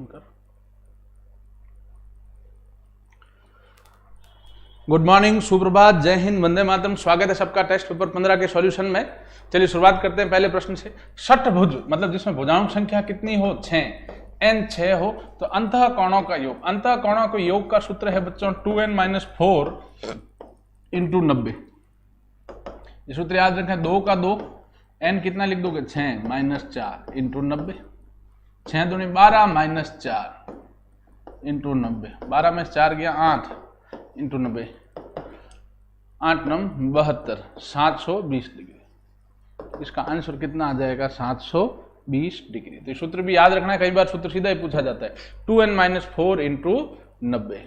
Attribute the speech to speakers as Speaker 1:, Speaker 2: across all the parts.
Speaker 1: कर। Good morning, सुप्रभात, जय हिंद, वंदे मातरम। स्वागत है सबका टेस्ट पेपर 15 के सॉल्यूशन में। चलिए शुरुआत करते हैं पहले प्रश्न से। षटभुज मतलब जिसमें भुजाओं की संख्या कितनी हो? 6, n 6 हो तो अंतः कोणों का योग। अंतः कोणों के योग का सूत्र है बच्चों 2n - 4 × 90। ये सूत्र याद रखें, 2 का 2, n कितना लिख दोगे? 6 - 4 × 90। 6 दूनी 12 - 4 × 90। 12 में 4 गया 8 × 90। 8 9 72, 720 डिग्री। इसका आंसर कितना आ जाएगा? 720 डिग्री। तो सूत्र भी याद रखना है, कई बार सूत्र सीधा ही पूछा जाता है। 2n - 4 × 90।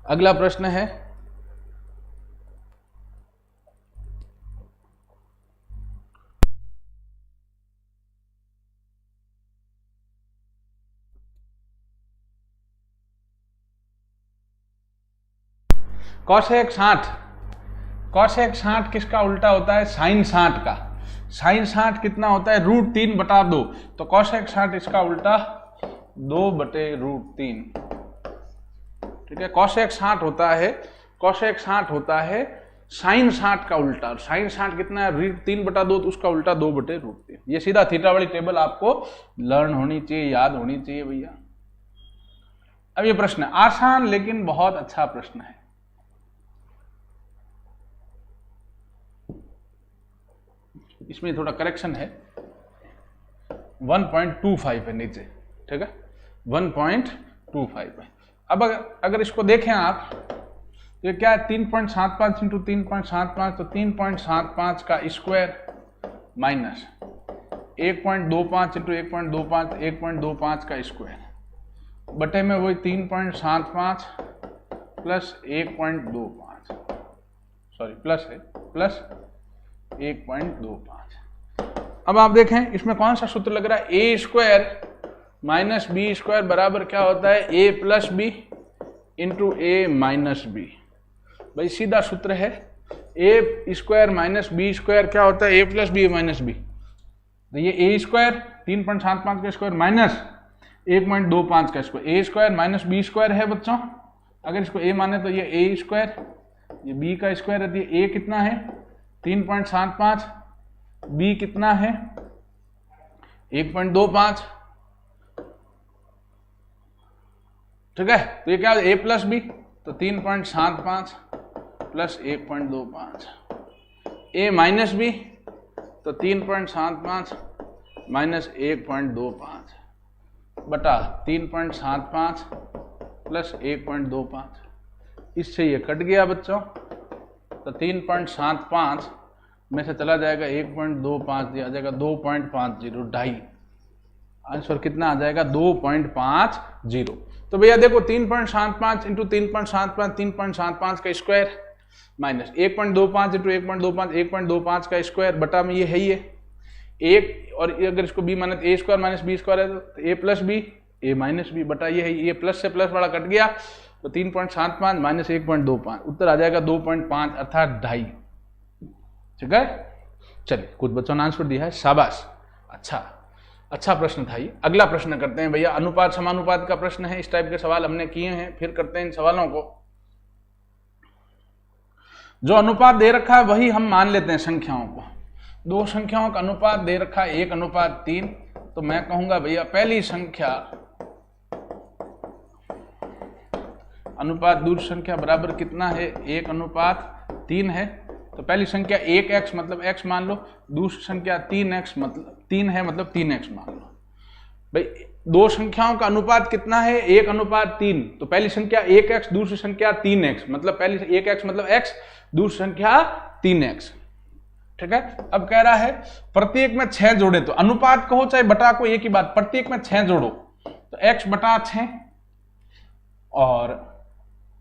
Speaker 1: अगला प्रश्न है कॉसेक 60। कॉसेक 60 किसका उल्टा होता है? साइन 60 का। साइन 60 कितना होता है? √3/2। तो कॉसेक 60 इसका उल्टा 2/√3। ठीक है, कॉसेक 60 होता है, कॉसेक 60 होता है साइन 60 का उल्टा। और साइन 60 कितना है? √3/2, तो उसका उल्टा 2/√3। ये सीधा थीटा वाली टेबल आपको लर्न होनी चाहिए, याद होनी चाहिए भैया। अब ये प्रश्न आसान लेकिन बहुत अच्छा प्रश्न है। इसमें थोड़ा करेक्शन है, 1.25 है नीचे। ठीक है, 1.25 है। अब अगर इसको देखें आप, तो क्या है? 3.75 × 3.75, तो 3.75 का स्क्वायर माइनस 1.25 × 1.25, 1.25 का स्क्वायर बटे में वही 3.75 प्लस 1.25, सॉरी प्लस है, प्लस 1.25। अब आप देखें इसमें कौन सा सूत्र लग रहा है? a² - b² बराबर क्या होता है? a + b × a - b। भाई सीधा सूत्र है, a² - b² क्या होता है? a + b - b। तो ये a² 3.75 का स्क्वायर माइनस 1.25 का स्क्वायर, a² - b² है बच्चों। अगर इसको a माने तो ये a², ये b का स्क्वायर है, तो ये a कितना है? 3.75, b कितना है? 1.25। ठीक है, तो ये क्या है? a + b, तो 3.75 प्लस 1.25, a - b, तो 3.75 माइनस 1.25 बटा 3.75 प्लस 1.25। इससे ये कट गया बच्चों, तो 3.75 में से चला जाएगा 1.25, दिया जाएगा 2.50, 2.5। आंसर कितना आ जाएगा? 2.50। तो भैया देखो 3.75 × 3.75, 3.75 का स्क्वायर माइनस 1.25 × 1.25, 1.25 का स्क्वायर बटा में ये है ये एक, और अगर इसको b माने तो a² - b² है, तो a + b, a - b बटा ये है ये प्लस से प्लस वाला कट गया, तो 3.75 माइनस 1.25, उत्तर आ जाएगा 2.5 अर्थात 2.5। ठीक है, चलिए कुछ बच्चों ने आंसर दिया है, शाबाश, अच्छा प्रश्न था ये। अगला प्रश्न करते हैं भैया, अनुपात समानुपात का प्रश्न है। इस टाइप के सवाल हमने किए हैं, फिर करते हैं इन सवालों को। जो अनुपात दे रखा है वही हम मान लेते हैं संख्याओं को। दो संख्याओं का अनुपात दे रखा है 1:3, तो मैं कहूंगा भैया पहली संख्या अनुपात दूसरी संख्या बराबर कितना है? 1:3 है। तो पहली संख्या 1x मतलब x मान लो, दूसरी संख्या 3x मतलब 3 है, मतलब 3x मान लो। भाई दो संख्याओं का अनुपात कितना है? 1:3। तो पहली संख्या 1x, दूसरी संख्या 3x, मतलब पहली 1x मतलब x, दूसरी संख्या 3x। ठीक है, अब कह रहा है प्रत्येक में 6 जोड़े, तो अनुपात कहो चाहे बटा को, एक ही बात, प्रत्येक में 6 जोड़ो, तो x/6। और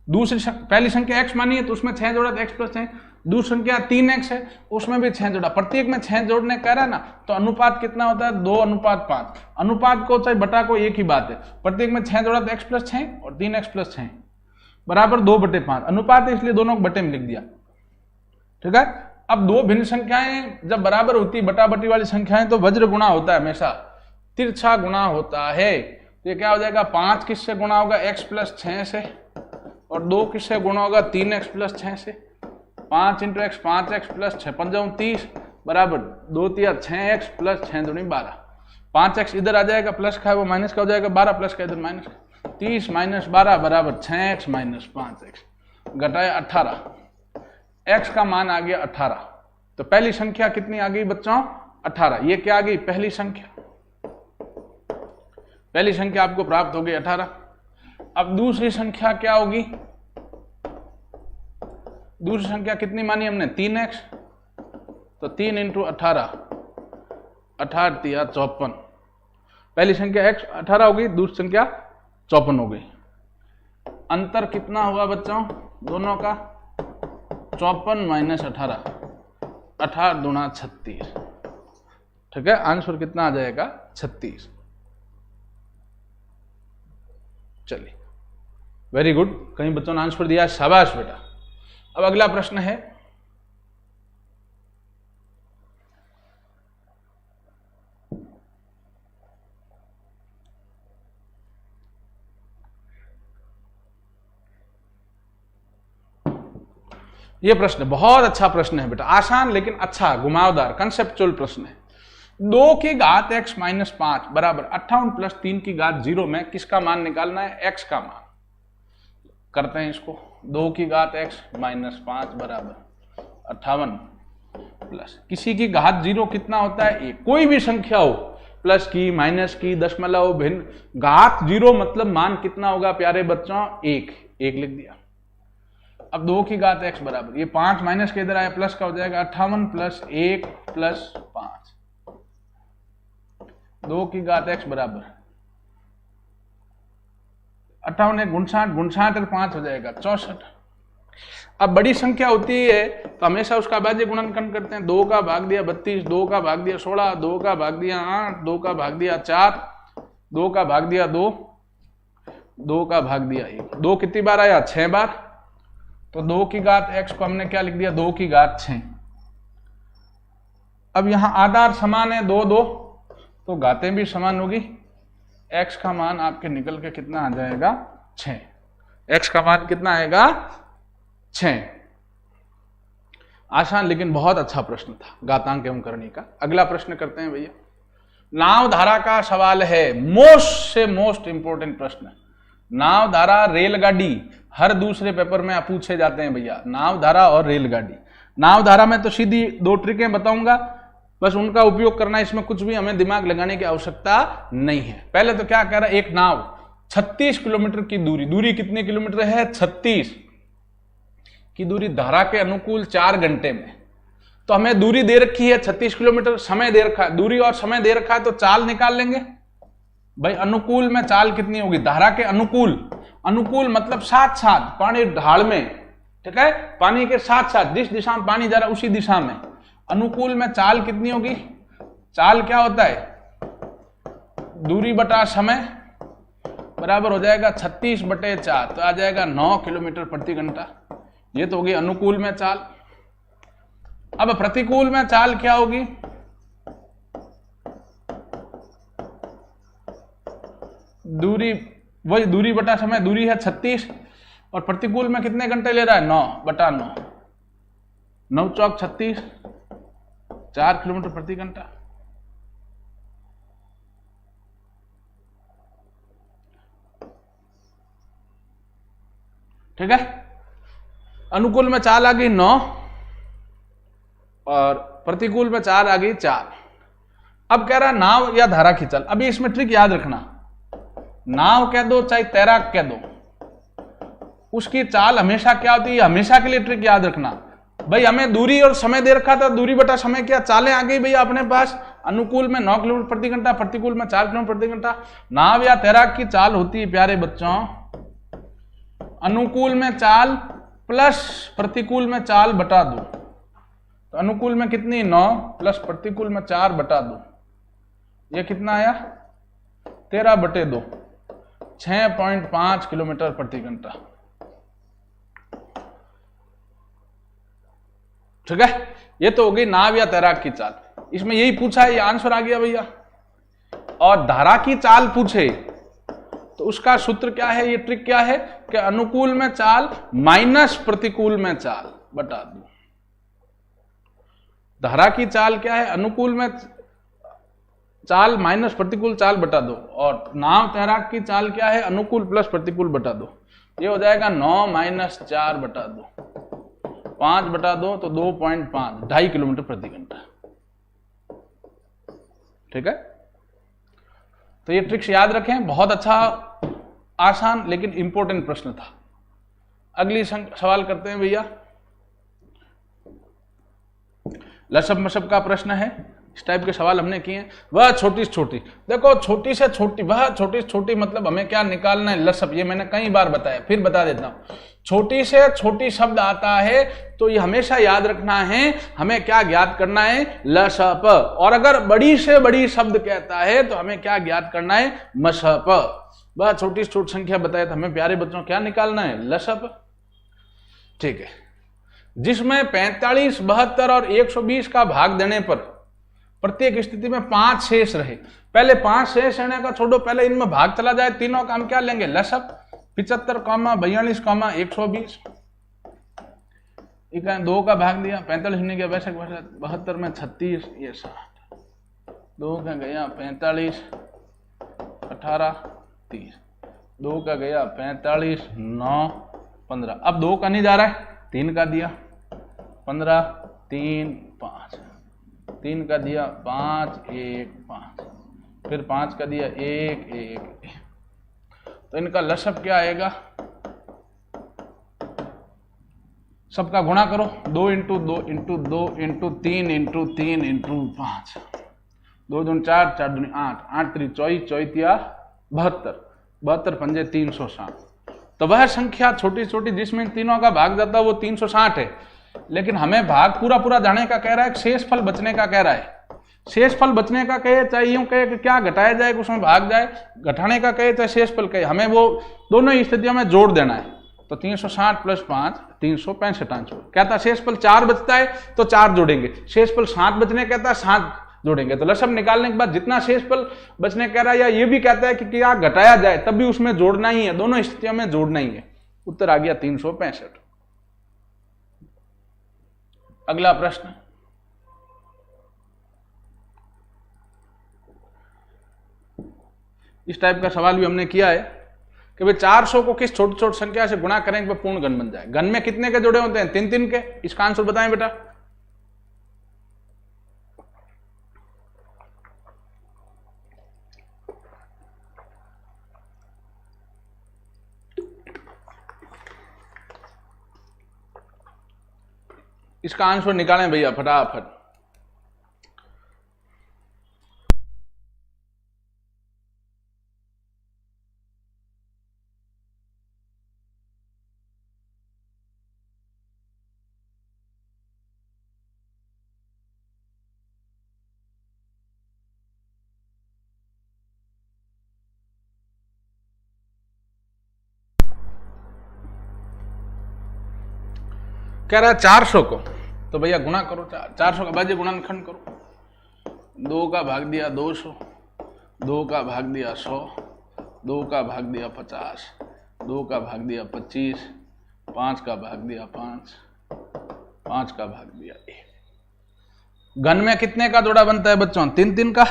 Speaker 1: दूसरी पहली संख्या x मानी है तो उसमें 6 जोड़ा तो x + 6। दूसरी संख्या 3x है, उसमें भी 6 जोड़ा, प्रत्येक में 6 जोड़ने कह रहा है ना, तो अनुपात कितना होता है? 2:5। अनुपात को चाहे बटा को एक ही बात है, प्रत्येक में 6 जोड़ा तो x + 6 और 3x + 6 बराबर 2/5। अनुपात है इसलिए दोनों को बटे में लिख दिया। ठीक है, अब दो भिन्न संख्याएं जब बराबर होती बटा बटी वाली संख्याएं तो वज्र गुणा होता है, हमेशा तिरछा गुणा होता है। तो ये क्या हो जाएगा, 5 किससे गुणा होगा, x + 6 से, और 2 किससे गुणा होगा, 3x + 6 से। 5 × x 5x + 6 5 30 बराबर 2 × 6x + 6 दूनी 12। 5x इधर आ जाएगा, प्लस का है वो माइनस का हो जाएगा, 12 प्लस का इधर माइनस का, 30 - 12 बराबर 6x - 5x, घटाया 18, x का मान आ गया 18। तो पहली संख्या कितनी आ गई बच्चों, 18। ये क्या आ गई, पहली संख्या, पहली संख्या आपको प्राप्त हो गई 18। अब दूसरी संख्या क्या होगी, दूसरी संख्या कितनी मानी हमने, 3x, तो 3 × 18, 18 × 54। पहली संख्या x 18 हो गई, दूसरी संख्या 54 हो गई। अंतर कितना हुआ बच्चों दोनों का, 54 - 18, 18 दूना 36। ठीक है, आंसर कितना आ जाएगा, 36। चलिए, वेरी गुड, कई बच्चों ने आंसर दिया, शाबाश बेटा। अब अगला प्रश्न है, ये प्रश्न बहुत अच्छा प्रश्न है बेटा, आसान लेकिन अच्छा, घुमावदार, कंसेप्चुअल प्रश्न है। 2 की घात x - 5 बराबर 58 + 3 की घात 0 में किसका मान निकालना है, x का मान। करते हैं इसको, 2 की घात x - 5 बराबर 58 प्लस किसी की घात 0 कितना होता है, 1। कोई भी संख्या हो, प्लस की, माइनस की, दशमलव, भिन्न, घात 0 मतलब मान कितना होगा प्यारे बच्चों, 1 लिख दिया। अब 2 की घात x बराबर, ये 5 माइनस के इधर आया, प्लस का हो जाएगा 58 + 1 + 5। 2 की घात x बराबर 58 × 59, 59 और 5 हो जाएगा 64। अब बड़ी संख्या होती है तो हमेशा उसका भाज्य गुणनखंड करते हैं। 2 का भाग दिया 32, 2 का भाग दिया 16, 2 का भाग दिया 8, 2 का भाग दिया 4, 2 का भाग दिया 2, 2 का भाग दिया 1। 2 कितनी बार आया, 6 बार। तो 2 की घात x को हमने क्या लिख दिया, 2 की घात 6। अब यहां आधार समान है 2 2, तो घातें भी समान होगी। x का मान आपके निकल के कितना आ जाएगा, 6। x का मान कितना आएगा, 6। आसान लेकिन बहुत अच्छा प्रश्न था घातांक एवं करनी का। अगला प्रश्न करते हैं भैया, नाव धारा का सवाल है, मोस्ट इंपोर्टेंट प्रश्न। नाव धारा, रेलगाड़ी हर दूसरे पेपर में पूछे जाते हैं भैया, नाव धारा और रेलगाड़ी। नाव धारा में तो सीधी 2 ट्रिकें बताऊंगा, बस उनका उपयोग करना, इसमें कुछ भी हमें दिमाग लगाने की आवश्यकता नहीं है। पहले तो क्या कह रहा है, एक नाव 36 किलोमीटर की दूरी कितने किलोमीटर है, 36 की दूरी धारा के अनुकूल 4 घंटे में। तो हमें दूरी दे रखी है 36 किलोमीटर, समय दे रखा है, दूरी और समय दे रखा है, तो चाल निकाल लेंगे भाई। अनुकूल में चाल कितनी होगी, धारा के अनुकूल, अनुकूल मतलब साथ साथ पानी ढाल में, ठीक है, पानी के साथ साथ जिस दिशा में पानी जा रहा है उसी दिशा में। अनुकूल में चाल कितनी होगी, चाल क्या होता है, दूरी बटा समय बराबर हो जाएगा 36/4, तो आ जाएगा 9 किलोमीटर प्रति घंटा। ये तो होगी अनुकूल में चाल। अब प्रतिकूल में चाल क्या होगी, दूरी, वही दूरी बटा समय, दूरी है 36 और प्रतिकूल में कितने घंटे ले रहा है, 9/9, 9 चौक 36, 4 किलोमीटर प्रति घंटा। ठीक है, अनुकूल में चाल आ गई 9 और प्रतिकूल में चाल आ गई 4। अब कह रहा है नाव या धारा की चाल। अभी इसमें ट्रिक याद रखना, नाव कह दो चाहे तैराक कह दो, उसकी चाल हमेशा क्या होती है, हमेशा के लिए ट्रिक याद रखना भाई। हमें दूरी और समय दे रखा था, दूरी बटा समय, क्या चालें आ गई भैया अपने पास। अनुकूल में 9 किलोमीटर प्रति घंटा, प्रतिकूल में 4 किलोमीटर प्रति घंटा। नाव या तैराक की चाल होती है प्यारे बच्चों, अनुकूल में चाल प्लस प्रतिकूल में चाल बटा 2। तो अनुकूल में कितनी, 9 प्लस प्रतिकूल में 4/2, ये कितना आया, 13/2, 6.5 किलोमीटर प्रति घंटा। ठीक है, ये तो हो गई नाव या तैराक की चाल। इसमें यही पूछा है, ये आंसर आ गया भैया। और धारा की चाल पूछे तो उसका सूत्र क्या है, ये ट्रिक क्या है कि अनुकूल में चाल माइनस प्रतिकूल में चाल बटा दो। धारा की चाल क्या है, अनुकूल में चाल माइनस प्रतिकूल चाल बटा दो। और नाव तैराक की चाल क्या है, अनुकूल प्लस प्रतिकूल बटा दो। ये हो जाएगा 9 माइनस 4 बटा 2, 5 बटा 2 तो 2.5, 2.5 किलोमीटर प्रति घंटा। ठीक है, तो ये ट्रिक्स याद रखें, बहुत अच्छा आसान लेकिन इंपॉर्टेंट प्रश्न था। अगली सवाल करते हैं भैया, लसब मसब का प्रश्न है। इस टाइप के सवाल हमने किए हैं। वह छोटी से छोटी, देखो छोटी से छोटी, वह छोटी से छोटी मतलब हमें क्या निकालना है, लसब। ये मैंने कई बार बताया, फिर बता देता हूं। छोटी से छोटी शब्द आता है तो ये हमेशा याद रखना है, हमें क्या ज्ञात करना है, लसप। और अगर बड़ी से बड़ी शब्द कहता है तो हमें क्या ज्ञात करना है, मसप। वह छोटी से छोटी संख्या बताए तो हमें प्यारे बच्चों क्या निकालना है, लसप। ठीक है, जिसमें 45, 72 और 120 का भाग देने पर प्रत्येक स्थिति में 5 शेष रहे। पहले 5 शेष रहने का छोड़ो, पहले इनमें भाग चला जाए, तीनों का हम क्या लेंगे, लसप। 75, 42, 120। 2 का भाग दिया, 45 नहीं गया, वैसे 72 में 36, ये 60। 2 का गया 45, 18, 30। 2 का गया 45, 9, 15। अब 2 का नहीं जा रहा है, 3 का दिया 15, 3, 5। 3 का दिया 5, 1, 5। फिर 5 का दिया 1, 1। तो इनका लसब क्या आएगा, सबका गुणा करो, 2 into 2 into 2 into 3 into 3 into 5। 2 दूनी 4, 4 दूनी 8, 8 3 24, 24 72, 72 पंजे 360। तो वह संख्या छोटी छोटी जिसमें तीनों का भाग जाता है वो 360 है। लेकिन हमें भाग पूरा पूरा जाने का कह रहा है, शेषफल बचने का कह रहा है। शेषफल बचने का कहे चाहे यूं कहे कि क्या घटाया जाए उसमें भाग जाए, घटाने का कहे चाहे शेषफल कहे, हमें वो दोनों स्थितियों में जोड़ देना है। तो 360 प्लस 5 365 आंसर। कहता शेषफल 4 बचता है तो 4 जोड़ेंगे, शेषफल 7 बचने कहता है 7 जोड़ेंगे। तो लसब निकालने के बाद जितना शेषफल बचने कह रहा है, या ये भी कहता है कि क्या घटाया जाए तब भी उसमें जोड़ना ही है, दोनों स्थितियों में जोड़ना ही है। उत्तर आ गया 365। अगला प्रश्न, इस टाइप का सवाल भी हमने किया है कि भाई 400 को किस छोटी छोटी संख्या से गुणा करेंगे तो पूर्ण घन बन जाए। घन में कितने के जुड़े होते हैं, 3 3 के। इसका आंसर बताएं बेटा। इसका आंसर निकालें भैया फटाफट। कह रहा है 400 को, तो भैया गुणा करो, 400 का बाजी गुणनखंड करो। 2 का भाग दिया 200, 2 का भाग दिया 100, 2 का भाग दिया 50, 2 का भाग दिया 25, 5 का भाग दिया 5, 5 का भाग दिया 1। घन में कितने का जोड़ा बनता है बच्चों, 3 3 का।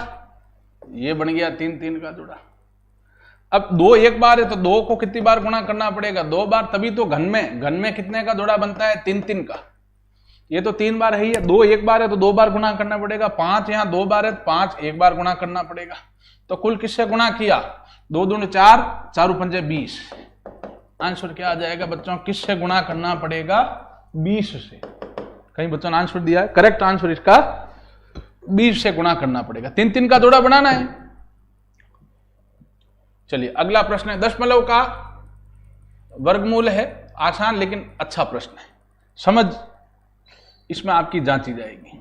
Speaker 1: ये बन गया 3 3 का जोड़ा। अब 2 एक बार है तो 2 को कितनी बार गुणा करना पड़ेगा, 2 बार, तभी तो घन में कितने का जोड़ा बनता है, 3 3 का। ये तो 3 बार है, 2 एक बार है तो 2 बार गुणा करना पड़ेगा। 5 यहाँ 2 बार है तो 5 एक बार गुणा करना पड़ेगा। तो कुल किससे गुणा किया, 2 दूनी 4, 4 पंजे 20। आंसर क्या आ जाएगा बच्चों, किससे गुणा करना पड़ेगा, 20 से। कहीं बच्चों ने आंसर दिया है, करेक्ट आंसर इसका 20 से गुणा करना पड़ेगा। 3 3 का जोड़ा बनाना है। चलिए अगला प्रश्न है, दशमलव का वर्गमूल है। आसान लेकिन अच्छा प्रश्न है, समझ इसमें आपकी जांची जाएगी।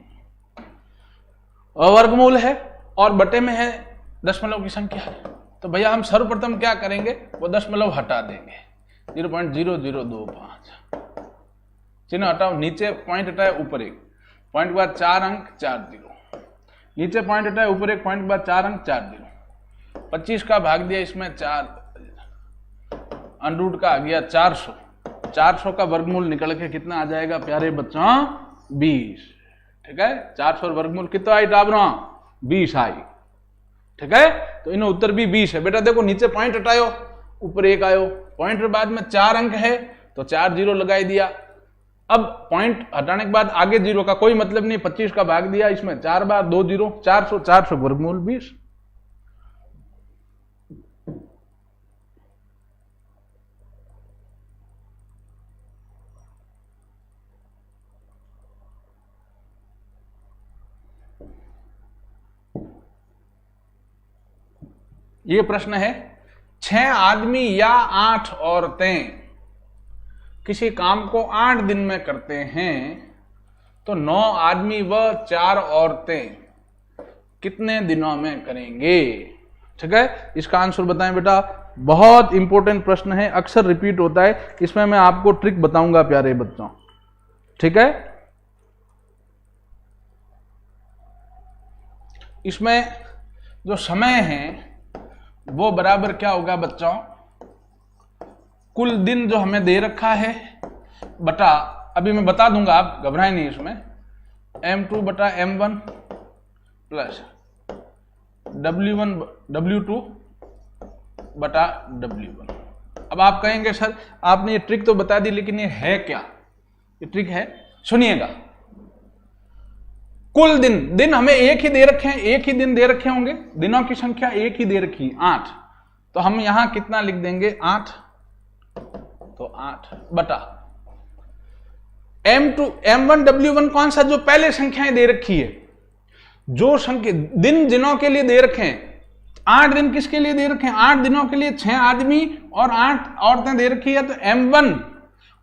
Speaker 1: वर्गमूल है और बटे में है दशमलव की संख्या है। तो भैया हम सर्वप्रथम क्या करेंगे, वो दशमलव हटा देंगे, 0.0025। चिन्ह हटाओ, नीचे पॉइंट हटाए, ऊपर 1। पॉइंट के बाद 4 अंक 4 जीरो, नीचे पॉइंट हटाए, ऊपर एक पॉइंट के बाद 4 अंक 4 जीरो, 25 का भाग दिया इसमें 4, अंडरूट का आ गया 400, 400 का वर्गमूल निकल के कितना आ जाएगा प्यारे बच्चों 20। ठीक है, 400 वर्गमूल कितना आई टाबरा 20 आई। ठीक है, तो इन उत्तर भी 20 है। बेटा देखो नीचे पॉइंट हटायो, ऊपर एक आयो, पॉइंट के बाद में 4 अंक है तो 4 जीरो लगाई दिया। अब पॉइंट हटाने के बाद आगे जीरो का कोई मतलब नहीं, 25 का भाग दिया इसमें 4 बार 2 जीरो, 400, 400 वर्गमूल 20। ये प्रश्न है, 6 आदमी या 8 औरतें किसी काम को 8 दिन में करते हैं तो 9 आदमी व 4 औरतें कितने दिनों में करेंगे। ठीक है, इसका आंसर बताएं बेटा। बहुत इंपॉर्टेंट प्रश्न है, अक्सर रिपीट होता है, इसमें मैं आपको ट्रिक बताऊंगा प्यारे बच्चों। ठीक है, इसमें जो समय है वो बराबर क्या होगा बच्चों, कुल दिन जो हमें दे रखा है बटा, अभी मैं बता दूंगा आप घबराएं नहीं, इसमें m2 बटा m1 प्लस w2 बटा w1। अब आप कहेंगे सर आपने ये ट्रिक तो बता दी लेकिन ये है क्या। ये ट्रिक है, सुनिएगा। कुल दिन हमें एक ही दे रखे हैं, एक ही दिन दे रखे होंगे, दिनों की संख्या एक ही दे रखी 8, तो हम यहां कितना लिख देंगे 8, तो 8 बटा m2 m1 w1 कौन सा, जो पहले संख्याएं दे रखी है, जो संख्या दिन दिनों के लिए दे रखे हैं। 8 दिन किसके लिए दे रखे हैं, 8 दिनों के लिए 6 आदमी और 8 औरतें दे रखी है, तो m1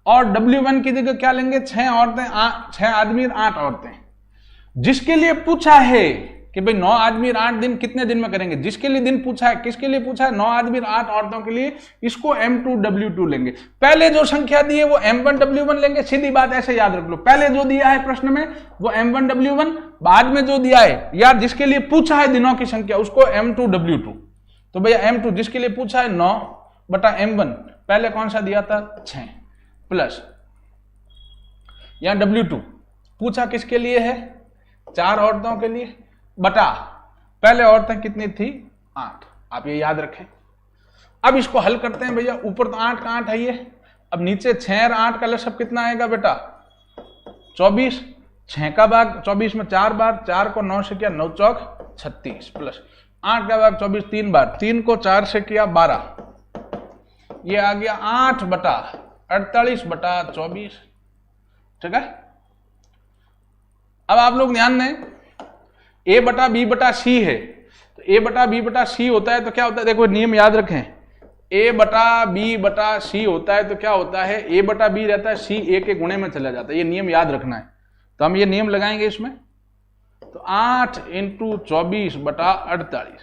Speaker 1: और w1 की जगह क्या लेंगे 6 औरतें, 6 आदमी और 8 औरतें। जिसके लिए पूछा है कि भाई 9 आदमी और 8 दिन कितने दिन में करेंगे, जिसके लिए दिन पूछा है, किसके लिए पूछा है 9 आदमी और 8 औरतों के लिए, इसको m2 w2 लेंगे। पहले जो संख्या दी है वो m1 w1 लेंगे, सीधी बात ऐसे याद रख लो। पहले जो दिया है प्रश्न में वो m1 w1, बाद में जो दिया है या जिसके लिए पूछा है दिनों की संख्या उसको m2 w2। तो भैया m2 जिसके लिए पूछा है 9 बटा m1, पहले कौन सा दिया था 6, प्लस यहां w2 पूछा किसके लिए है 4 औरतों के लिए, बटा पहले औरतें कितनी थी 8। आप ये याद रखें। अब इसको हल करते हैं भैया, ऊपर तो 8 का 8 है ये, अब नीचे 6 और 8 का लसब कितना आएगा बेटा 24, 6 का भाग 24 में 4 बार, 4 को 9 से किया 9 चौक 36, प्लस 8 का भाग 24 3 बार, 3 को 4 से किया 12, ये आ गया 8 बटा 48 बटा 24। ठीक है, अब आप लोग ध्यान दें, a बटा b बटा c है, तो a बटा b बटा c होता है तो क्या होता है, देखो नियम याद रखें, a बटा b बटा c होता है तो क्या होता है a बटा b रहता है, c a के गुणे में चला जाता है, ये नियम याद रखना है। तो हम ये नियम लगाएंगे इसमें, तो 8 इंटू 24 बटा 48,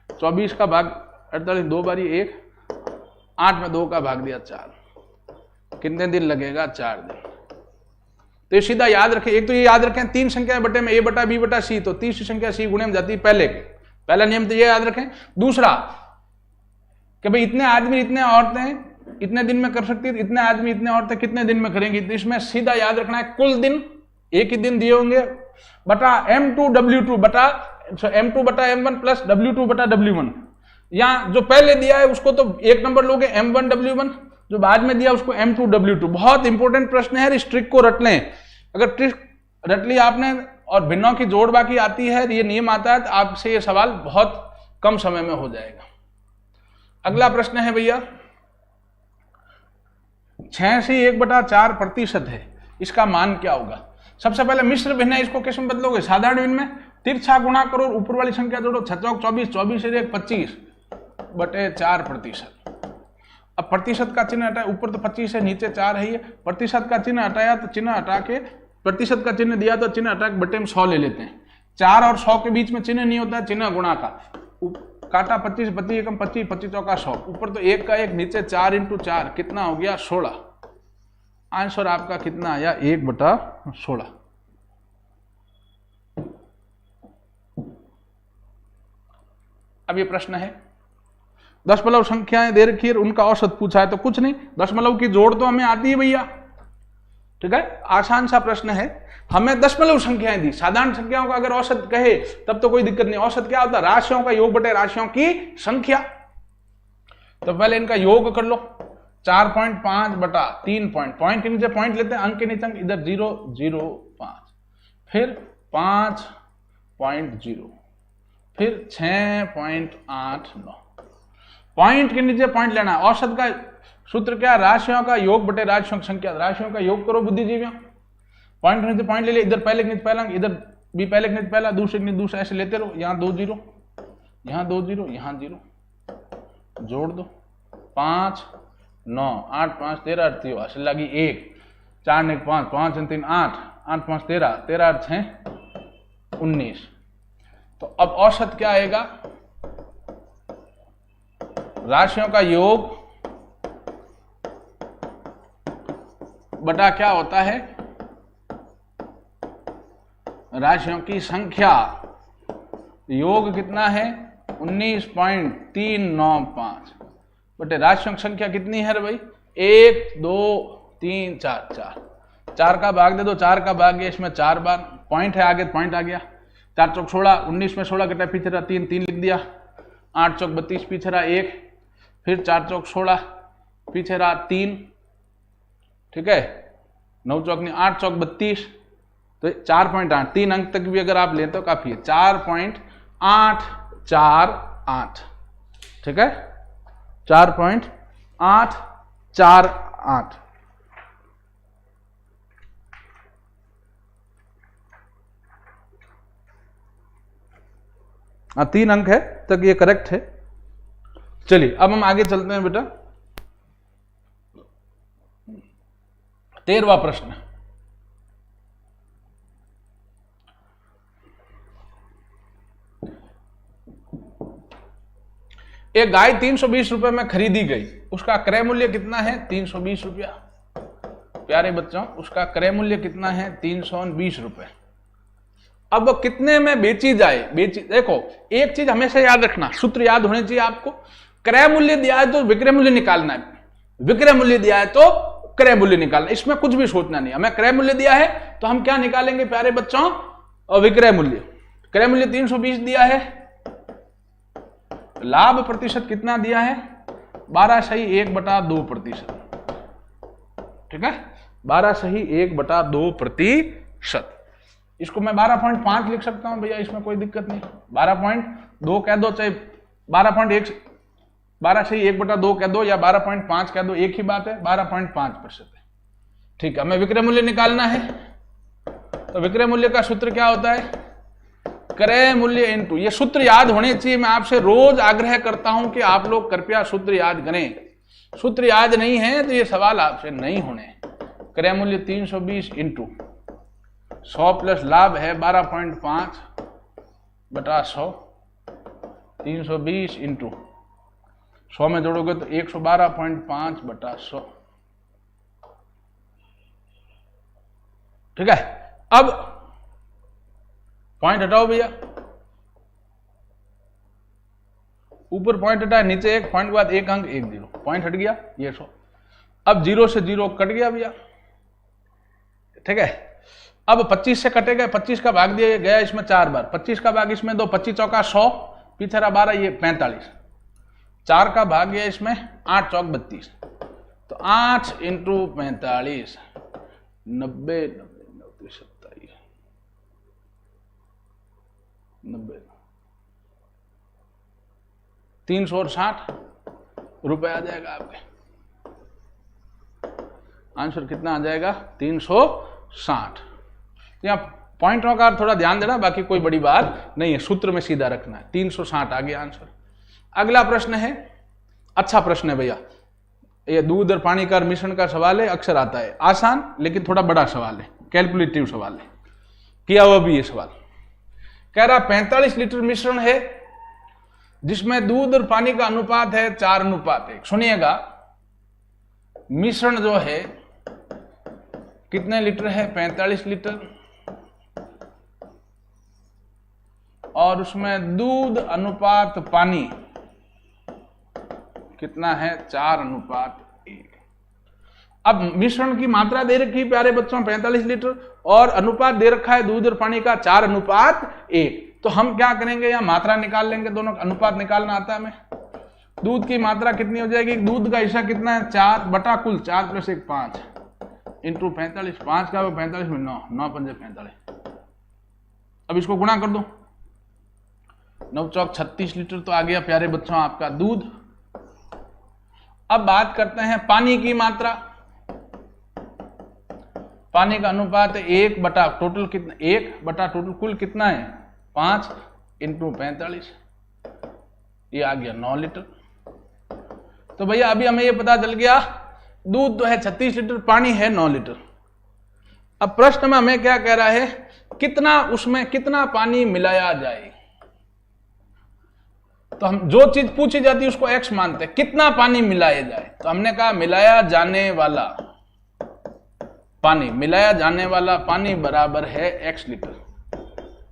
Speaker 1: 24 का भाग 48 2 बारी 1, 8 में 2 का भाग दिया 4, कितने दिन लगेगा 4 दिन। तो ये सीधा याद रखें, एक तो ये याद रखें 3 संख्या बटे में a बटा b बटा c, तो तीसरी संख्या c गुणे में जाती है पहले के, पहला नियम तो ये याद रखें। दूसरा कि भाई इतने आदमी इतने औरतें इतने दिन में कर सकती है, इतने आदमी इतने औरतें कितने दिन में करेंगी, तो इसमें सीधा याद रखना है कुल दिन एक ही दिन दिए होंगे बटा m2 w2 बटा m2 बटा m1 प्लस w2 बटा w1। यहाँ जो पहले दिया है उसको तो 1 नंबर लोगे m1 w1, जो बाद में दिया उसको m2 w2। बहुत इंपॉर्टेंट प्रश्न है, इस ट्रिक को रट लें। अगर ट्रिक रट ली आपने और भिन्नों की जोड़ बाकी आती है, ये नियम आता है, तो आपसे ये सवाल बहुत कम समय में हो जाएगा। अगला प्रश्न है भैया 6 से 1/4% है, इसका मान क्या होगा। सबसे पहले मिश्र भिन्न है, इसको किस में बदलोगे, साधारण भिन्न में, तिरछा गुणा करो, ऊपर वाली संख्या जोड़ो, 6 चौक 24, 24 से 1 25/4%। अब प्रतिशत का चिन्ह हटाए, ऊपर तो 25 है नीचे 4 है, ये प्रतिशत का चिन्ह हटाया तो चिन्ह हटा के, प्रतिशत का चिन्ह दिया तो चिन्ह हटा के बटे में 100 ले लेते हैं। 4 और 100 के बीच में चिन्ह नहीं होता, चिन्ह गुणा का, काटा 25, 25 एकम 25, 25 चौका 100, ऊपर तो 1 का 1, नीचे 4 इंटू 4 कितना हो गया 16। आंसर आपका कितना आया 1/16। अब ये प्रश्न है, दशमलव संख्याएं दे रखी है, उनका औसत पूछा है, तो कुछ नहीं, दशमलव की जोड़ तो हमें आती है भैया, ठीक है, आसान सा प्रश्न है। हमें दशमलव संख्याएं दी, साधारण संख्याओं का अगर औसत कहे तब तो कोई दिक्कत नहीं। औसत क्या होता है? राशियों का योग बटे राशियों की संख्या। तो पहले इनका योग कर लो, 4.5 बटा 3 पॉइंट के नीचे पॉइंट लेते हैं, अंक के नीचे अंक, इधर 0 0 5, फिर 5.0, फिर 6.89, पॉइंट के नीचे पॉइंट लेना है। औसत का सूत्र क्या? राशियों का योग बटे राशियों की संख्या। राशियों का योग करो बुद्धिजीवियों, पॉइंट के नीचे पॉइंट ले लिया, इधर पहले के नीचे पहला, इधर भी पहले के नीचे पहला, दूसरे के नीचे दूसरा, ऐसे लेते रहो। यहाँ 2 0, यहाँ 2 0, यहाँ 0, जोड़ दो, 5 9 8 5 13 8 30, असल लगी 1 4 1 5 5 3 8 8 5 13 13 8 6 19। तो अब औसत क्या आएगा? राशियों का योग बटा क्या होता है? राशियों की संख्या। योग कितना है? 19.395 बटे राशियों की संख्या कितनी है रे भाई? 1 2 3 4 4 का भाग दे दो, 4 का भाग गया इसमें 4 बार, पॉइंट है आगे, पॉइंट आ गया, 4 चौक 16, 19 में 16 घटा पीछे रहा 3 3 लिख दिया, 8 चौक 32 पीछे रहा 1, फिर 4 चौक 16 पीछे रहा 3, ठीक है, 9 चौक नहीं 8 चौक 32, तो 4.8, 3 अंक तक भी अगर आप लें तो काफी है, 4.848, ठीक है, 4.848। हाँ 3 अंक है तक ये करेक्ट है। चलिए अब हम आगे चलते हैं बेटा। 13वां प्रश्न, एक गाय 320 रुपए में खरीदी गई, उसका क्रय मूल्य कितना है? 320 रुपया। प्यारे बच्चों, उसका क्रय मूल्य कितना है? 320 रुपए। अब वो कितने में बेची जाए? देखो एक चीज हमेशा याद रखना, सूत्र याद होने चाहिए आपको। क्रय मूल्य दिया है तो विक्रय मूल्य निकालना है, विक्रय मूल्य दिया है तो क्रय मूल्य निकालना, इसमें कुछ भी सोचना नहीं। हमें क्रय मूल्य दिया है तो हम क्या निकालेंगे प्यारे बच्चों? और विक्रय मूल्य। क्रय मूल्य 320 दिया है, लाभ प्रतिशत कितना दिया है? 12.1/2%, ठीक है, 12.1/2%। इसको मैं 12.5 लिख सकता हूं भैया, इसमें कोई दिक्कत नहीं। 12.2 कह दो, चाहे 12.1/2 कह दो या 12.5 कह दो, एक ही बात है, 12.5% है, ठीक है। हमें विक्रय मूल्य निकालना है, तो विक्रय मूल्य का सूत्र क्या होता है? क्रय मूल्य इनटू, ये सूत्र याद होने चाहिए। मैं आपसे रोज आग्रह करता हूं कि आप लोग कृपया सूत्र याद करें। सूत्र याद नहीं है तो ये सवाल आपसे नहीं होने। क्रय मूल्य 320 इंटू 100 प्लस लाभ है 12.5/100, 320 इंटू 100 में जोड़ोगे तो 112.5/100, ठीक है। अब पॉइंट हटाओ भैया, ऊपर पॉइंट हटाया, नीचे एक पॉइंट के बाद एक अंक 1 0, पॉइंट हट गया, ये 100। अब 0 से 0 कट गया भैया, ठीक है। अब 25 से कटेगा, 25 का भाग दिया गया इसमें 4 बार, 25 का भाग इसमें दो, 25 चौका 100, पीछे रहा 12, ये 45, 4 का भाग गया इसमें 8 चौक 32, तो 8 इंटू 45, 90 360 रुपए आ जाएगा आपके। आंसर कितना आ जाएगा? 360। यहाँ पॉइंटों का थोड़ा ध्यान देना, बाकी कोई बड़ी बात नहीं है, सूत्र में सीधा रखना है। 360 आ गया आंसर। अगला प्रश्न है, अच्छा प्रश्न है भैया, ये दूध और पानी का मिश्रण का सवाल है, अक्सर आता है, आसान लेकिन थोड़ा बड़ा सवाल है, कैलकुलेटिव सवाल है, किया हुआ भी ये सवाल। कह रहा 45 लीटर मिश्रण है जिसमें दूध और पानी का अनुपात है 4:1। सुनिएगा, मिश्रण जो है कितने लीटर है? 45 लीटर। और उसमें दूध अनुपात पानी कितना है 4:1। अब मिश्रण की मात्रा दे रखी है प्यारे बच्चों 45 लीटर और अनुपात दे रखा है दूध और पानी का 4:1। तो हम क्या करेंगे, यहाँ मात्रा निकाल लेंगे, दोनों का अनुपात निकालना आता है हमें। दूध की मात्रा कितनी हो जाएगी, दूध का हिस्सा कितना है 4 बटा कुल 4 + 1 5 इंटू 45, 5 का 45 में 9, 9 पंजे 45। अब इसको गुणा कर दो, 9 चौक 36 लीटर तो आ गया प्यारे बच्चों आपका दूध। अब बात करते हैं पानी की मात्रा। पानी का अनुपात 1 बटा टोटल कितना, 1 बटा टोटल कुल कितना है 5 इंटू 45, ये आ गया 9 लीटर। तो भैया अभी हमें ये पता चल गया दूध तो है 36 लीटर, पानी है 9 लीटर। अब प्रश्न में हमें क्या कह रहा है, कितना उसमें कितना पानी मिलाया जाए। तो हम जो चीज पूछी जाती है उसको x मानते हैं, कितना पानी मिलाया जाए। तो हमने कहा मिलाया जाने वाला पानी, मिलाया जाने वाला पानी बराबर है x लीटर।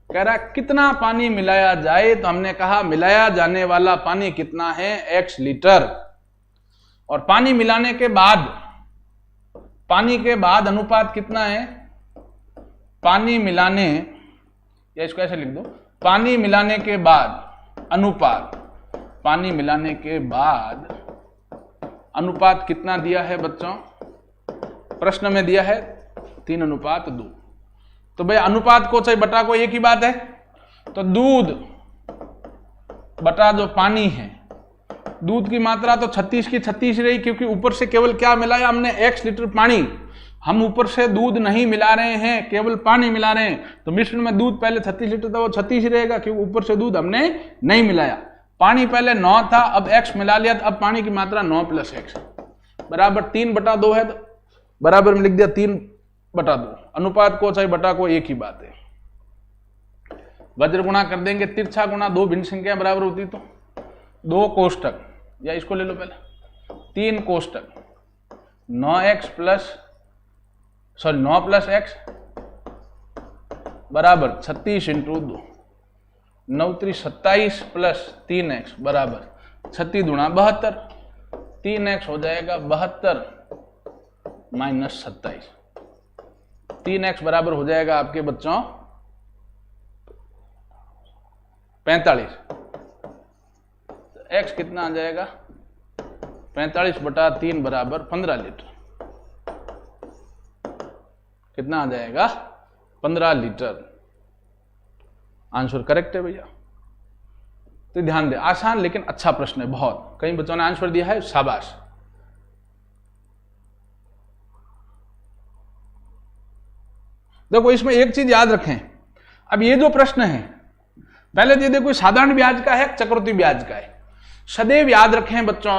Speaker 1: कह रहा कितना पानी मिलाया जाए, तो हमने कहा मिलाया जाने वाला पानी कितना है x लीटर। और पानी मिलाने के बाद, पानी के बाद अनुपात कितना है, पानी मिलाने, या इसको ऐसे लिख दो, पानी मिलाने के बाद अनुपात, पानी मिलाने के बाद अनुपात कितना दिया है बच्चों, प्रश्न में दिया है 3:2। तो भाई अनुपात को चाहे बटा को एक ही बात है। तो दूध बटा जो पानी है, दूध की मात्रा तो 36 की 36 रही, क्योंकि ऊपर से केवल क्या मिलाया हमने x लीटर पानी। हम ऊपर से दूध नहीं मिला रहे हैं, केवल पानी मिला रहे हैं। तो मिश्रण में दूध पहले 36 लीटर था, वो 36 ही रहेगा, क्योंकि ऊपर से दूध हमने नहीं मिलाया। पानी पहले 9 था, अब x मिला लिया, तो अब पानी की मात्रा 9 + x बराबर 3/2 है। तो बराबर में लिख दिया 3/2। अनुपात को चाहे बटा को एक ही बात है। वज्र गुणा कर देंगे, तिरछा गुणा 2 भिन्न संख्या बराबर होती, तो 2 कोष्टक, या इसको ले लो पहले 3 कोष्टक 9x + 9 + x बराबर 36 इंटू 2, 9 × 27 + 3x बराबर 36 × 72, 3x हो जाएगा 72 - 27। 3x बराबर हो जाएगा आपके बच्चों 45। x कितना आ जाएगा 45/3 बराबर 15 लीटर। कितना आ जाएगा 15 लीटर। आंसर करेक्ट है भैया। तो ध्यान दे, आसान लेकिन अच्छा प्रश्न है बहुत। कई बच्चों ने आंसर दिया है, शाबाश। देखो इसमें एक चीज याद रखें, अब ये जो प्रश्न है, पहले ये देखो साधारण ब्याज का है, चक्रवृद्धि ब्याज का है। सदैव याद रखें बच्चों,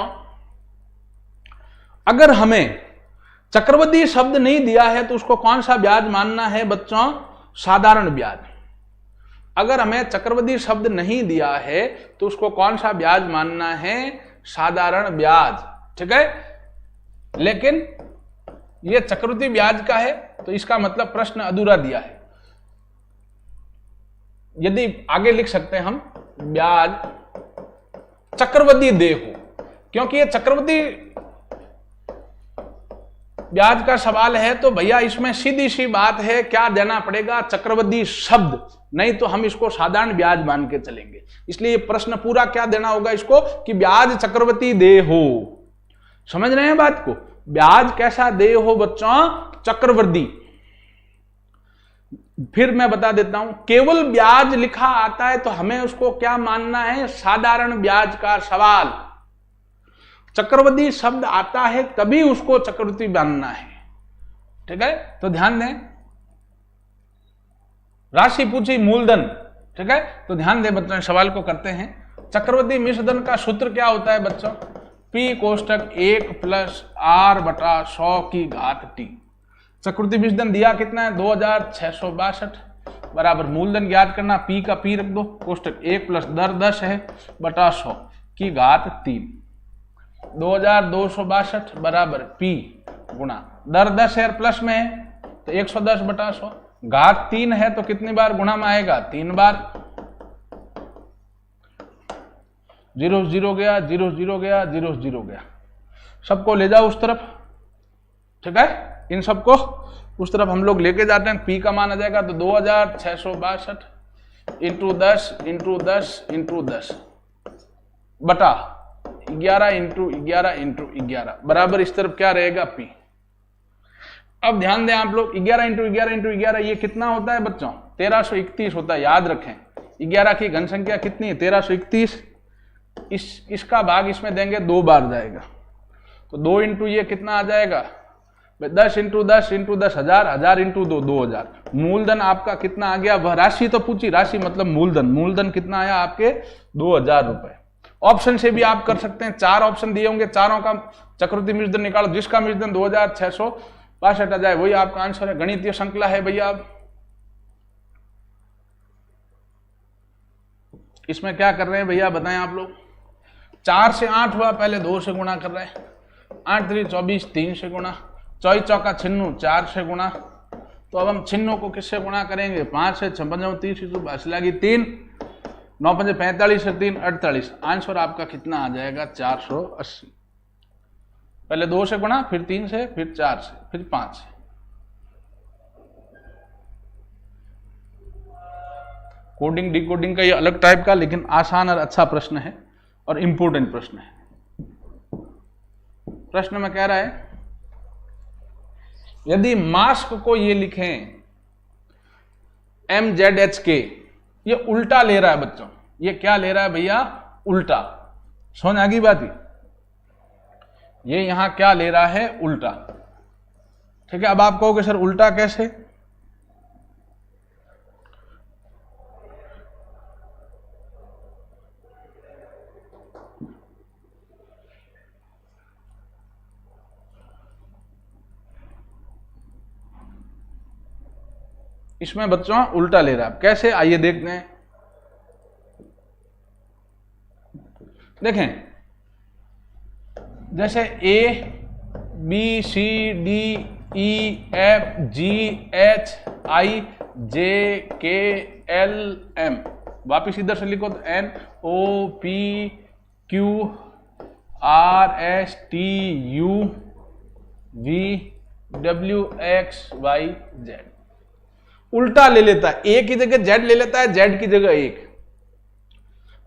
Speaker 1: अगर हमें चक्रवृद्धि शब्द नहीं दिया है तो उसको कौन सा ब्याज मानना है बच्चों, साधारण ब्याज। अगर हमें चक्रवृद्धि शब्द नहीं दिया है तो उसको कौन सा ब्याज मानना है, साधारण ब्याज। ठीक है, लेकिन यह चक्रवृद्धि ब्याज का है तो इसका मतलब प्रश्न अधूरा दिया है। यदि आगे लिख सकते हैं हम, ब्याज चक्रवृद्धि देय हो, क्योंकि ये चक्रवृद्धि ब्याज का सवाल है तो भैया इसमें सीधी सी बात है, क्या देना पड़ेगा, चक्रवृद्धि शब्द, नहीं तो हम इसको साधारण ब्याज मान के चलेंगे। इसलिए प्रश्न पूरा क्या देना होगा इसको, कि ब्याज चक्रवृद्धि देय हो। समझ रहे हैं बात को, ब्याज कैसा देय हो बच्चों, चक्रवृद्धि। फिर मैं बता देता हूं, केवल ब्याज लिखा आता है तो हमें उसको क्या मानना है, साधारण ब्याज का सवाल। चक्रवृद्धि शब्द आता है तभी उसको चक्रवृद्धि मानना है। ठीक है, तो ध्यान दें, राशि पूछी मूलधन। ठीक है, तो ध्यान दें बच्चों, सवाल को करते हैं। चक्रवृद्धि मिश्रधन का सूत्र क्या होता है बच्चों, P कोष्टक 1 + R/100 T। चक्रवृद्धि मिश्रधन दिया कितना है 2662 बराबर मूलधन ज्ञात करना, P का P रख दो, कोष्टक 1 + दर 10 है बटा 100 2262 बराबर P गुणा दर 10 है प्लस में है तो 110 बटा 100, घात 3 है तो कितनी बार गुणा में आएगा, 3 बार। 0 0 गया, 0 0 गया, 0 0 गया, सबको ले जाओ उस तरफ, ठीक है। इन सबको उस तरफ हम लोग लेके जाते हैं, पी का मान आ जाएगा तो 2662 इंटू 10 इंटू 10 इंटू 10 बटा 11 इंटू 11 इंटू 11 बराबर इस तरफ क्या रहेगा पी। अब ध्यान दें आप लोग, 11 इंटू 11 इंटू 11 ये कितना होता है बच्चों? 1331 होता है, याद रखें। 11 की घन संख्या कितनी है? 1331। इसका भाग इसमें देंगे 2 बार जाएगा, तो 2 इंटू ये कितना आ जाएगा? 10 इंटू 10 इंटू 10 1000, 1000 इंटू 2 2000। मूलधन आपका कितना आ गया? वह राशि तो पूछी, राशि मतलब मूलधन। मूलधन कितना आया आपके? 2000 रुपए। ऑप्शन से भी आप कर सकते हैं, 4 ऑप्शन दिए होंगे, चारों का चक्रवृद्धि मिश्रधन निकालो, जिसका मिश्रधन 2662 आ जाए वही आपका आंसर है। गणितीय श्रृंखला है भैया। अब इसमें क्या कर रहे हैं भैया बताएं आप लोग? 4 से 8 हुआ, पहले 2 से गुणा कर रहे हैं। 8 3 24, 3 से गुणा, 24 चौका 96, 4 से गुणा। तो अब हम 96 को किससे गुणा करेंगे? 5 से 56 30 बच लगी 3, 9 5 45 से 3 48। आंसर आपका कितना आ जाएगा? 480। पहले 2 से गुणा, फिर 3 से, फिर 4 से, फिर 5 से। कोडिंग डिकोडिंग का ये अलग टाइप का, लेकिन आसान और अच्छा प्रश्न है और इंपॉर्टेंट प्रश्न है। प्रश्न में कह रहा है यदि मास्क को ये लिखें MZHK, ये उल्टा ले रहा है बच्चों। ये क्या ले रहा है भैया? उल्टा। समझ आ गई बात? ये यहां क्या ले रहा है? उल्टा। ठीक है। अब आप कहोगे सर उल्टा कैसे? इसमें बच्चों उल्टा ले रहा है। कैसे? आइए देखते हैं। देखें, जैसे ABCDEFGHIJKLM, वापिस इधर से लिखो तो NOPQRSTUVWXYZ। उल्टा ले लेता है, ए की जगह जेड ले लेता है, जेड की जगह 1,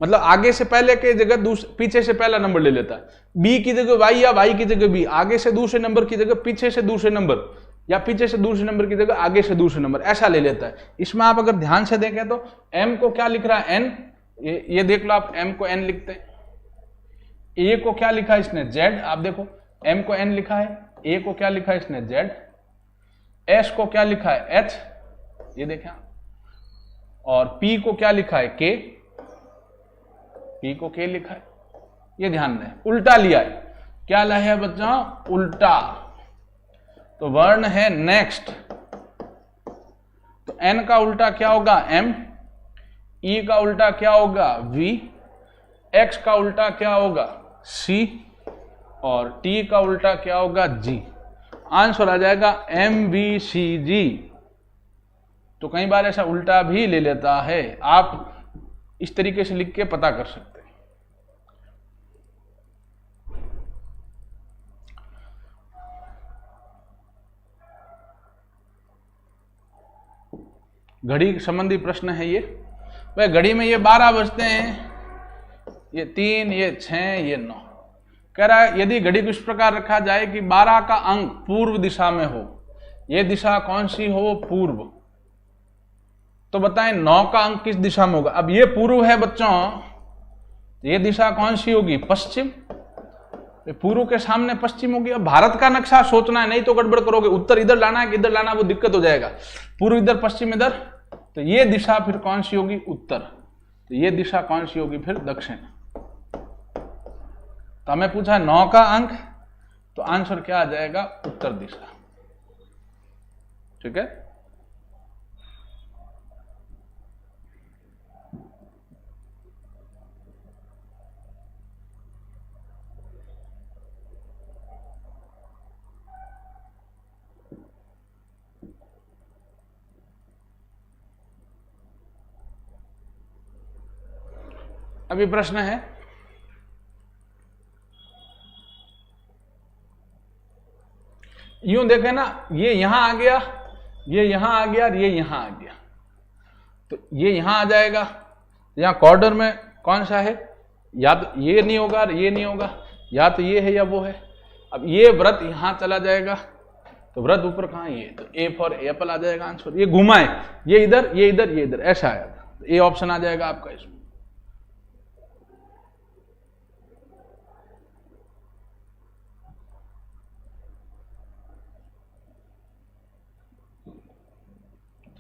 Speaker 1: मतलब आगे से पहले के जगह पीछे से पहला नंबर ले लेता है। बी की जगह वाई या वाई की जगह बी, आगे से दूसरे नंबर की जगह पीछे से दूसरे नंबर, या पीछे से दूसरे नंबर की जगह आगे से दूसरे नंबर, ऐसा ले लेता है। इसमें आप अगर ध्यान से देखें तो एम को क्या लिख रहा है? एन। ये देख लो आप, एम को एन लिखते हैं। ए को क्या लिखा है इसने? जेड। आप देखो एम को एन लिखा है, ए को क्या लिखा है इसने? जेड। एस को क्या लिखा है? एच, ये देखें। और पी को क्या लिखा है? के। पी को के लिखा है, ये ध्यान दें। उल्टा लिया है। क्या लाया है बच्चों? उल्टा। तो वर्ण है नेक्स्ट, तो एन का उल्टा क्या होगा? एम। ई का उल्टा क्या होगा? वी। एक्स का उल्टा क्या होगा? सी। और टी का उल्टा क्या होगा? जी। आंसर आ जाएगा MVCG। तो कई बार ऐसा उल्टा भी ले लेता है, आप इस तरीके से लिख के पता कर सकते हैं। घड़ी संबंधी प्रश्न है ये। वह घड़ी में ये 12 बजते हैं, ये 3, ये 6, ये 9। कह रहा है यदि घड़ी को इस प्रकार रखा जाए कि 12 का अंक पूर्व दिशा में हो, ये दिशा कौन सी हो? पूर्व। तो बताएं 9 का अंक किस दिशा में होगा? अब ये पूर्व है बच्चों, ये दिशा कौन सी होगी? पश्चिम। पूर्व के सामने पश्चिम होगी। अब भारत का नक्शा सोचना है, नहीं तो गड़बड़ करोगे। उत्तर इधर लाना है कि इधर लाना, वो दिक्कत हो जाएगा। पूर्व इधर, पश्चिम इधर, तो ये दिशा फिर कौन सी होगी? उत्तर। तो ये दिशा कौन सी होगी फिर? दक्षिण। तो हमें पूछा 9 का अंक, तो आंसर क्या आ जाएगा? उत्तर दिशा। ठीक है। अभी प्रश्न है, यूं देखें ना, ये यहां आ गया, ये यहां आ गया और ये यहां आ गया, तो ये यहां आ जाएगा। यहां कॉर्डर में कौन सा है, या तो ये नहीं होगा और ये नहीं होगा, या तो ये है या वो है। अब ये व्रत यहां चला जाएगा, तो व्रत ऊपर कहां, ये, तो ए फॉर एप्पल आ जाएगा आंसर। ये घुमाए, ये इधर ये इधर ये इधर, ऐसा आएगा, तो ए ऑप्शन आ जाएगा आपका इसमें।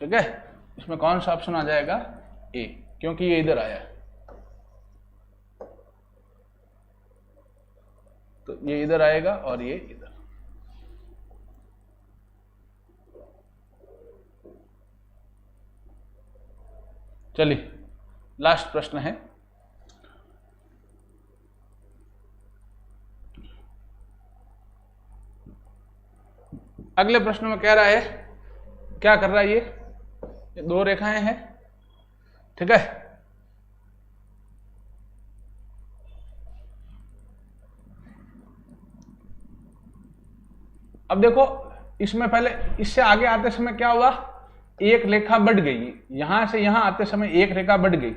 Speaker 1: ठीक है, इसमें कौन सा ऑप्शन आ जाएगा, ए, क्योंकि ये इधर आया है, तो ये इधर आएगा और ये इधर। चलिए लास्ट प्रश्न है, अगले प्रश्न में कह रहा है, क्या कर रहा है, ये दो रेखाएं हैं, ठीक है। अब देखो, इसमें पहले इससे आगे आते समय क्या हुआ, एक रेखा बढ़ गई, यहां से यहां आते समय एक रेखा बढ़ गई,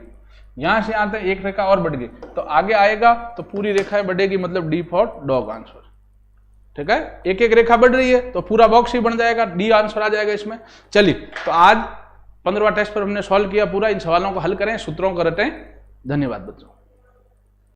Speaker 1: यहां से आते एक रेखा और बढ़ गई, तो आगे आएगा तो पूरी रेखाएं बढ़ेगी, मतलब डी फॉर डॉग आंसर। ठीक है, एक एक रेखा बढ़ रही है तो पूरा बॉक्स ही बन जाएगा, डी आंसर आ जाएगा इसमें। चलिए, तो आज 15वां टेस्ट पर हमने सॉल्व किया पूरा। इन सवालों को हल करें, सूत्रों को रटें। धन्यवाद बच्चों।